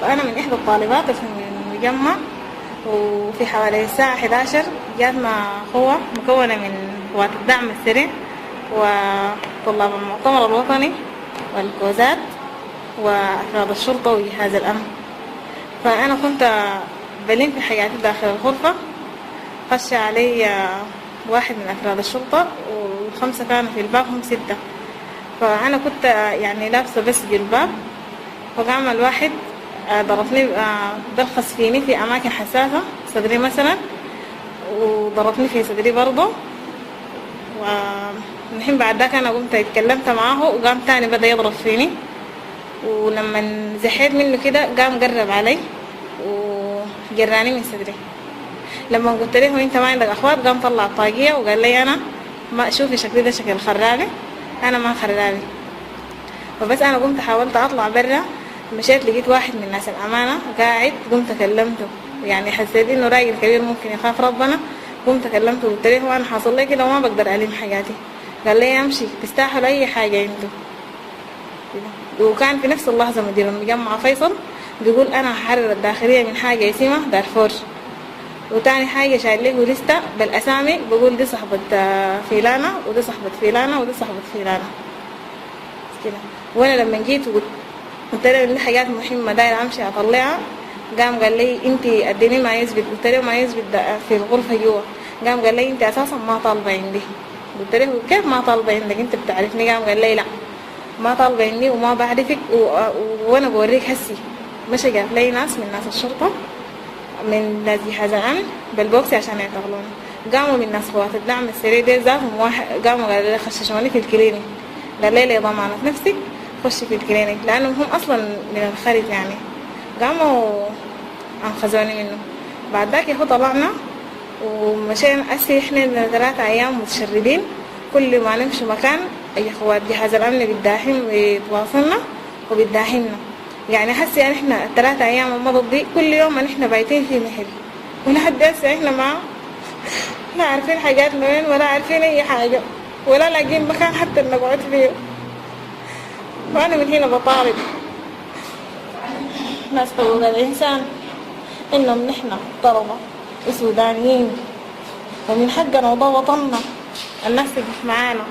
أنا من إحدى الطالبات في المجمع. وفي حوالي الساعة 11 جاتنا قوة مكونة من قوات الدعم السريع وطلاب المؤتمر الوطني والكوزات وأفراد الشرطة وجهاز الأمن. فأنا كنت بلين في حياتي داخل الغرفة، خش علي واحد من أفراد الشرطة والخمسة كانوا في الباب، هم 6. فأنا كنت يعني لابسة بس جلباب، فقام الواحد ضربني بلخص فيني في أماكن حساسة، صدري مثلا، وضربني في صدري برضه. ونحن بعد ذاك أنا قمت اتكلمت معاه وقام تاني بدأ يضرب فيني، ولما زحيت منه كده قام قرب علي وجراني من صدري. لما قلت له انت ما عندك اخوات قام طلع الطاقية وقال لي انا ما شوفي شكلي ده شكل خرابي، انا ما خرابي. فبس انا قمت حاولت اطلع برا، مشيت لقيت واحد من الناس الامانة قاعد، قمت كلمته، يعني حسيت انه راجل كبير ممكن يخاف ربنا. قمت كلمته وقلت له انا حاصل لي كده وما بقدر ألم حياتي. قال لي امشي تستاهل اي حاجة انتو. وكان في نفس اللحظة مدير المجمع فيصل بيقول انا هحرر الداخلية من حاجة اسمها دارفور، وتاني حاجة شايل له لستة بالاسامي بقول دي صاحبة فلانة ودي صاحبة فلانة ودي صاحبة فلانة كده. وانا لما جيت قلت له دي حاجات مهمة داير امشي اطلعها، قام قال لي انت اديني ما يثبت. قلت له ما يثبت في الغرفة جوا. قام قال لي انت اساسا ما طالبة عندي. قلت له كيف ما طالبة عندك، انت بتعرفني؟ قام قال لي لا ما طالبة عندي وما بعرفك وانا بوريك هسي. مشى جاب لي ناس من ناس الشرطة من ناس جهاز الامن بالبوكسي عشان يعتقلوني. قاموا من ناس قوات الدعم السريع دي ذاتهم واحد قاموا قالوا لي خششوني في الكلينيك، قال لي ضمانة نفسك خشي في الكلينيك لانهم هم اصلا من الخريف يعني. قاموا انقذوني منه. بعد ذاك يهو طلعنا ومشينا اسي احنا 3 ايام متشردين، كل ما نمشي مكان اي اخوات جهاز الامن بيداهم ويتواصلنا وبيداهمنا. يعني حسي يعني احنا 3 ايام المضت دي كل يوم احنا بايتين في محل، ولحد هسه احنا ما لا عارفين حاجاتنا وين ولا عارفين اي حاجة ولا لاقين مكان حتى نقعد فيه. وانا من هنا بطالب ناس حقوق الانسان انهم نحن طلبة وسودانيين ومن حقنا وده وطننا الناس تقف معانا،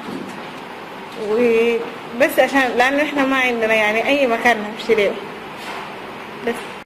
وبس عشان لانه احنا ما عندنا يعني اي مكان نمشي له بس.